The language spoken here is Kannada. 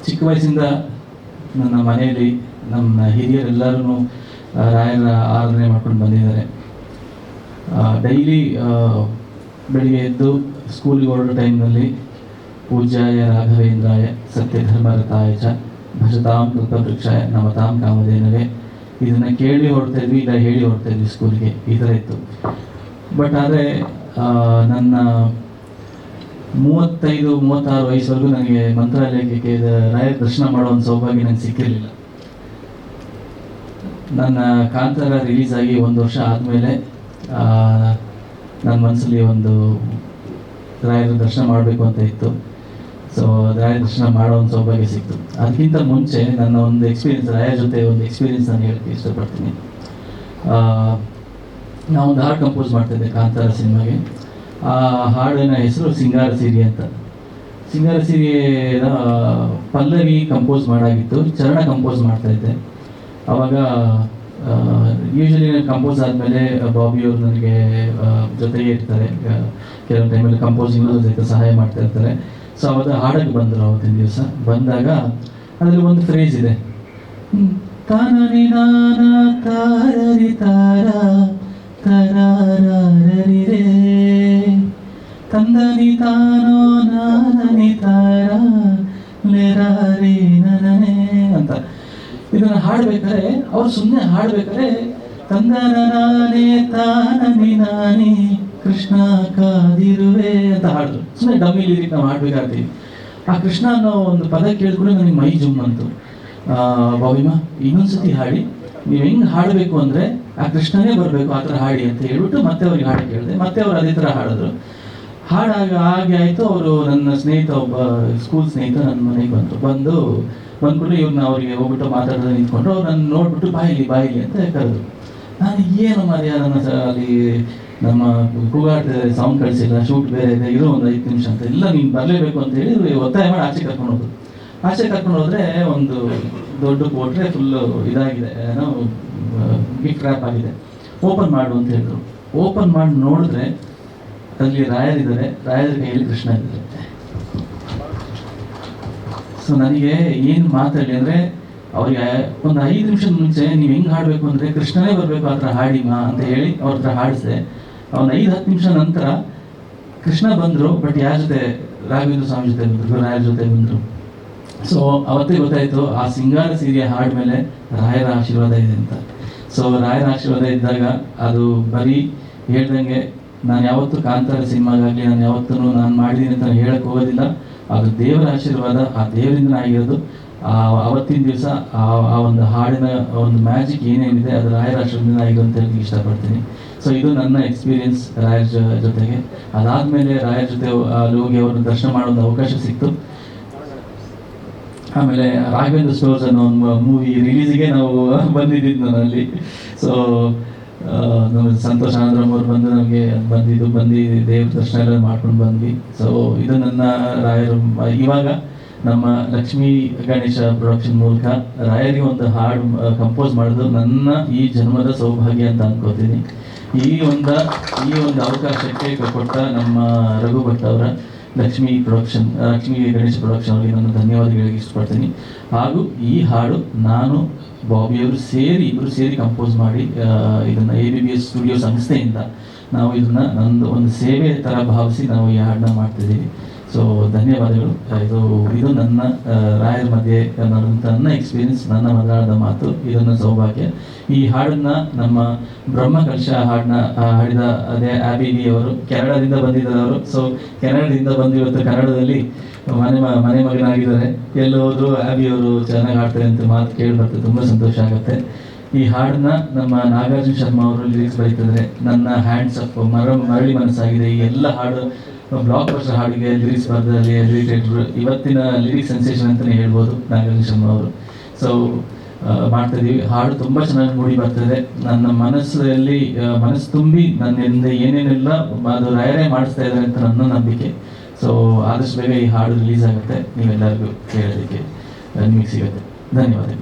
ಚಿಕ್ಕ ವಯಸ್ಸಿಂದ ನನ್ನ ಮನೆಯಲ್ಲಿ ನಮ್ಮ ಹಿರಿಯರೆಲ್ಲರೂ ರಾಯರ ಆರಾಧನೆ ಮಾಡ್ಕೊಂಡು ಬಂದಿದ್ದಾರೆ. ಡೈಲಿ ಬೆಳಿಗ್ಗೆ ಎದ್ದು ಸ್ಕೂಲಿಗೆ ಹೊರಡೋ ಟೈಮ್ನಲ್ಲಿ ಪೂಜ್ಯಾಯ ರಾಘವೇಂದ್ರಾಯ ಸತ್ಯಧರ್ಮರತಾಯ ಚ ಭಜತಾಂ ಕಲ್ಪವೃಕ್ಷಾಯ ನಮತಾಂ ಕಾಮಧೇನವೇ, ಇದನ್ನು ಕೇಳಿ ಹೊರಡ್ತಾ ಇದ್ವಿ, ಇಲ್ಲ ಹೇಳಿ ಹೊರಡ್ತಾ ಇದ್ವಿ ಸ್ಕೂಲ್ಗೆ, ಈ ಥರ ಇತ್ತು. ಬಟ್ ಆದರೆ ನನ್ನ 35-36 ವಯಸ್ಸವರೆಗೂ ನನಗೆ ಮಂತ್ರಾಲಯಕ್ಕೆ ರಾಯರ ದರ್ಶನ ಮಾಡೋ ಒಂದು ಸೌಭಾಗ್ಯ ನನಗೆ ಸಿಕ್ಕಿರಲಿಲ್ಲ. ನನ್ನ ಕಾಂತಾರ ರಿಲೀಸ್ ಆಗಿ 1 ವರ್ಷ ಆದಮೇಲೆ ನನ್ನ ಮನಸ್ಸಲ್ಲಿ ಒಂದು ರಾಯರ ದರ್ಶನ ಮಾಡಬೇಕು ಅಂತ ಇತ್ತು. ಸೊ ರಾಯರ ದರ್ಶನ ಮಾಡೋ ಒಂದು ಸೌಭಾಗ್ಯ ಸಿಕ್ತು. ಅದಕ್ಕಿಂತ ಮುಂಚೆ ನನ್ನ ಒಂದು ಎಕ್ಸ್ಪೀರಿಯನ್ಸ್, ರಾಯರ ಜೊತೆ ಒಂದು ಎಕ್ಸ್ಪೀರಿಯನ್ಸ್ ನಾನು ಹೇಳಕ್ಕೆ ಇಷ್ಟಪಡ್ತೀನಿ. ನಾವು ಒಂದು ಹಾಡು ಕಂಪೋಸ್ ಮಾಡ್ತಿದ್ದೆ ಕಾಂತಾರ ಸಿನಿಮಾಗೆ. ಆ ಹಾಡಿನ ಹೆಸರು ಸಿಂಗಾರ ಸಿರಿ ಅಂತ. ಸಿಂಗಾರ ಸಿರಿಯ ಪಲ್ಲವಿ ಕಂಪೋಸ್ ಮಾಡಾಗಿತ್ತು, ಚರಣ ಕಂಪೋಸ್ ಮಾಡ್ತಾಯಿದ್ದೆ. ಆವಾಗ ಯೂಶಲಿ ಕಂಪೋಸ್ ಆದಮೇಲೆ ಬಾಬಿಯವರು ನನಗೆ ಜೊತೆಗೆ ಇರ್ತಾರೆ, ಕೆಲವೊಂದು ಟೈಮಲ್ಲಿ ಕಂಪೋಸಿಂಗ್ ಜೊತೆ ಸಹಾಯ ಮಾಡ್ತಾ ಇರ್ತಾರೆ. ಸೊ ಅವಾಗ ಹಾಡಕ್ಕೆ ಬಂದರು. ಅವತ್ತಿನ ದಿವಸ ಬಂದಾಗ ಅದರಲ್ಲಿ ಒಂದು ಫ್ರೇಜ್ ಇದೆ, ತಾನನಿ ನಾನ ತಾರರಿ ತಾರ ತರಾರರಿ ರೇ ತಂದನಿ ತಾನೋ ನಾನನಿ ತಾರ ಲೆರಾರಿ ನನೇ ಅಂತ. ಇದನ್ನು ಹಾಡ್ಬೇಕಾದ್ರೆ ಅವ್ರು ಸುಮ್ಮನೆ ಹಾಡ್ಬೇಕಾದ್ರೆ ತಂದನ ನಾನೇ ತಾನನಿ ನಾನೇ ಕೃಷ್ಣ ಕಾದಿರುವೆ ಅಂತ ಹಾಡಿದ್ರು. ಸುಮ್ಮನೆ ಡಮ್ಮಿ ಲಿರಿಕ್ ನಾವು ಹಾಡ್ಬೇಕಾಗ್ತೀವಿ. ಆ ಕೃಷ್ಣ ಅನ್ನೋ ಒಂದು ಪದ ಕೇಳಿದ್ರೆ ನನಗೆ ಮೈ ಜುಮ್ ಅಂತು. ಬಾಬಿಮಾ ಇನ್ನೊಂದ್ಸತಿ ಹಾಡಿ, ನೀವು ಹೆಂಗೆ ಹಾಡಬೇಕು ಅಂದರೆ ಆ ಕೃಷ್ಣನೇ ಬರಬೇಕು, ಆ ಥರ ಹಾಡಿ ಅಂತ ಹೇಳ್ಬಿಟ್ಟು ಮತ್ತೆ ಅವ್ರಿಗೆ ಹಾಡಿ ಕೇಳಿದೆ. ಮತ್ತೆ ಅವ್ರು ಅದೇ ಥರ ಹಾಡಿದ್ರು. ಹಾಡಾಗ ಹಾಗೆ ಆಯಿತು. ಅವರು ನನ್ನ ಸ್ನೇಹಿತ, ಒಬ್ಬ ಸ್ಕೂಲ್ ಸ್ನೇಹಿತ ನನ್ನ ಮನೆಗೆ ಬಂದ್ಬಿಟ್ಟು ಇವ್ರನ್ನ ಅವರಿಗೆ ಹೋಗ್ಬಿಟ್ಟು ಮಾತಾಡೋದು ನಿಂತ್ಕೊಂಡ್ರು. ಅವ್ರು ನನ್ನ ನೋಡ್ಬಿಟ್ಟು ಬಾಯಿಲಿ ಅಂತ ಕರೆದ್ರು. ನಾನು ಏನು ಮರ್ಯಾದ ಅಲ್ಲಿ ನಮ್ಮ ಕೂಗಾಡ್ತಿದ್ದಾರೆ, ಸೌಂಡ್ ಕಳಿಸಿಲ್ಲ, ಶೂಟ್ ಬೇರೆ ಇದೆ, ಇರೋ ಒಂದು 5 ನಿಮಿಷ ಅಂತ. ಇಲ್ಲ ನೀನು ಬರಲೇಬೇಕು ಅಂತೇಳಿ ಒತ್ತಾಯ ಮಾಡಿ ಆಚೆ ಕರ್ಕೊಂಡು ಹೋದ್ರೆ ಒಂದು ದೊಡ್ಡ ಕೊಟ್ರೆ ಫುಲ್ಲು ಇದಾಗಿದೆ, ಏನೋ ಗಿಫ್ಟ್ ರ್ಯಾಪ್ ಆಗಿದೆ, ಓಪನ್ ಮಾಡು ಅಂತ ಹೇಳಿದ್ರು. ಓಪನ್ ಮಾಡಿ ನೋಡಿದ್ರೆ ಅಲ್ಲಿ ರಾಯರಿದ್ದಾರೆ, ರಾಯರ ಕೈಯಲ್ಲಿ ಕೃಷ್ಣ ಇದ್ದಾರೆ. ಸೊ ನನಗೆ ಏನು ಮಾತಾಡಿ ಅಂದರೆ, ಅವ್ರಿಗೆ ಒಂದು 5 ನಿಮಿಷದ ಮುಂಚೆ ನೀವು ಹೆಂಗೆ ಹಾಡಬೇಕು ಅಂದರೆ ಕೃಷ್ಣನೇ ಬರಬೇಕು ಆ ಥರ ಹಾಡಿಮಾ ಅಂತ ಹೇಳಿ ಅವ್ರ ಹತ್ರ ಹಾಡಿಸಿದೆ. ಅವ್ನು 5-10 ನಿಮಿಷ ನಂತರ ಕೃಷ್ಣ ಬಂದರು. ಬಟ್ ಯಾರ ಜೊತೆ? ರಾಘವೇಂದ್ರ ಸ್ವಾಮಿ ಜೊತೆ ಬಂದರು, ರಾಯರ ಜೊತೆ ಬಂದರು. ಸೊ ಅವತ್ತೇ ಗೊತ್ತಾಯಿತು ಆ ಸಿಂಗಾರ ಸಿರಿಯ ಹಾಡ ಮೇಲೆ ರಾಯರ ಆಶೀರ್ವಾದ ಇದೆ ಅಂತ. ಸೊ ರಾಯರ ಆಶೀರ್ವಾದ ಇದ್ದಾಗ ಅದು ಬರೀ ಹೇಳ್ದಂಗೆ ನಾನು ಯಾವತ್ತೂ ಕಾಂತಾರ ಸಿನಿಮಾಗಾಗಲಿ ನಾನು ಯಾವತ್ತೂ ನಾನು ಮಾಡಿದ್ದೀನಿ ಅಂತ ಹೇಳಕ್ಕೆ ಹೋಗೋದಿಲ್ಲ. ಅದು ದೇವರ ಆಶೀರ್ವಾದ, ಆ ದೇವರಿಂದ ಆಗಿರೋದು. ಅವತ್ತಿನ ದಿವಸ ಆ ಒಂದು ಹಾಡಿನ ಒಂದು ಮ್ಯಾಜಿಕ್ ಏನೇನಿದೆ ಅದು ರಾಯರ ಆಶೀರ್ವಾದದಿಂದ ಆಗಿರೋ ಅಂತ ಹೇಳಕ್ಕೆ ಇಷ್ಟಪಡ್ತೀನಿ. ಸೊ ಇದು ನನ್ನ ಎಕ್ಸ್ಪೀರಿಯನ್ಸ್ ರಾಯರ ಜೊತೆಗೆ. ಅದಾದಮೇಲೆ ರಾಯರ ಜೊತೆ ಅಲ್ಲಿ ಹೋಗಿ ಅವ್ರನ್ನ ದರ್ಶನ ಮಾಡೋ ಒಂದು ಅವಕಾಶ ಸಿಕ್ತು. ಆಮೇಲೆ ರಾಘವೇಂದ್ರ ಸ್ಟೋರ್ಸ್ ಅನ್ನೋ ಒಂದು ಮೂವಿ ರಿಲೀಸಿಗೆ ನಾವು ಬಂದಿದ್ದು ಅಲ್ಲಿ. ಸೊ ನಮ್ಮ ಸಂತೋಷ್ ಆನಂದರಾಮ್ ಅವರು ಬಂದು ನಮಗೆ ಬಂದು ದೇವ್ರ ದರ್ಶನ ಎಲ್ಲ ಮಾಡ್ಕೊಂಡು ಬಂದ್ವಿ. ಸೊ ಇದು ನನ್ನ ರಾಯರು. ಇವಾಗ ನಮ್ಮ ಲಕ್ಷ್ಮೀ ಗಣೇಶ ಪ್ರೊಡಕ್ಷನ್ ಮೂಲಕ ರಾಯರಿಗೆ ಒಂದು ಹಾಡು ಕಂಪೋಸ್ ಮಾಡೋದು ನನ್ನ ಈ ಜನ್ಮದ ಸೌಭಾಗ್ಯ ಅಂತ ಅನ್ಕೋತೀನಿ. ಈ ಒಂದು ಅವಕಾಶಕ್ಕೆ ಕೊಟ್ಟ ನಮ್ಮ ರಘು ಭಟ್ ಅವರ ಲಕ್ಷ್ಮೀ ಗಣೇಶ ಪ್ರೊಡಕ್ಷನ್ ಅವರಿಗೆ ನಾನು ಧನ್ಯವಾದಗಳಿಗೆ ಇಷ್ಟಪಡ್ತೀನಿ. ಹಾಗೂ ಈ ಹಾಡು ನಾನು ಬಾಬಿಯವರು ಇಬ್ಬರು ಸೇರಿ ಕಂಪೋಸ್ ಮಾಡಿ ಇದನ್ನು ABBS ಸ್ಟುಡಿಯೋ ಸಂಸ್ಥೆಯಿಂದ ನಾವು ಇದನ್ನು ಒಂದು ಸೇವೆ ಥರ ಭಾವಿಸಿ ನಾವು ಈ ಹಾಡನ್ನ ಮಾಡ್ತಿದ್ದೀವಿ. ಸೊ ಧನ್ಯವಾದಗಳು. ಇದು ನನ್ನ ರಾಯರ ಮಧ್ಯೆ ನನ್ನ ಎಕ್ಸ್ಪೀರಿಯನ್ಸ್, ನನ್ನ ಮಲಯಾಳದ ಮಾತು, ಇದನ್ನ ಸೌಭಾಗ್ಯ. ಈ ಹಾಡನ್ನ ನಮ್ಮ ಬ್ರಹ್ಮಕಲಶ ಹಾಡನ್ನ ಹಾಡಿದ ಅದೇ ABBA ಅವರು ಕೆನಡಾದಿಂದ ಬಂದಿದ್ದಾರೆ. ಸೊ ಕೆನಡಾದಿಂದ ಬಂದು ಇವತ್ತು ಕನ್ನಡದಲ್ಲಿ ಮನೆ ಮಗನಾಗಿದ್ದಾರೆ. ಎಲ್ಲೋದ್ರು ABBA ಅವರು ಚೆನ್ನಾಗಿ ಹಾಡ್ತಾರೆ ಅಂತ ಮಾತು ಕೇಳಿ ಬರ್ತದೆ, ತುಂಬ ಸಂತೋಷ ಆಗುತ್ತೆ. ಈ ಹಾಡನ್ನ ನಮ್ಮ ನಾಗಾರ್ಜುನ ಶರ್ಮಾ ಅವರು ಲಿರಿಕ್ಸ್ ಬರೀತಿದ್ದಾರೆ. ನನ್ನ ಹ್ಯಾಂಡ್ಸ್ ಅಪ್, ಮರಳಿ ಮನಸ್ಸಾಗಿದೆ, ಈ ಎಲ್ಲ ಹಾಡು ಬ್ಲಾಕ್ ಬಸ್ಟರ್ ಹಾಡಿಗೆ ಲಿರಿಕ್ಸ್ ಬರೆದಲ್ಲಿ ಇವತ್ತಿನ ಲಿರಿಕ್ಸ್ ಸೆನ್ಸೇಷನ್ ಅಂತಲೇ ಹೇಳ್ಬೋದು ನಾಗಾರ್ಜುನ ಶರ್ಮಾ ಅವರು. ಸೊ ಮಾಡ್ತಾಯಿದ್ದೀವಿ. ಹಾಡು ತುಂಬ ಚೆನ್ನಾಗಿ ಮೂಡಿ ಬರ್ತದೆ. ನನ್ನ ಮನಸ್ಸು ತುಂಬಿ ನನ್ನಿಂದ ಏನೇನೆಲ್ಲ ಅದು ರಾಯರೇ ಮಾಡಿಸ್ತಾ ಇದ್ದಾರೆ ಅಂತ ನನ್ನ ನಂಬಿಕೆ. ಸೊ ಆದಷ್ಟು ಬೇಗ ಈ ಹಾಡು ರಿಲೀಸ್ ಆಗುತ್ತೆ, ನೀವೆಲ್ಲರಿಗೂ ಕೇಳೋದಕ್ಕೆ ನಿಮಗೆ ಸಿಗುತ್ತೆ. ಧನ್ಯವಾದಗಳು.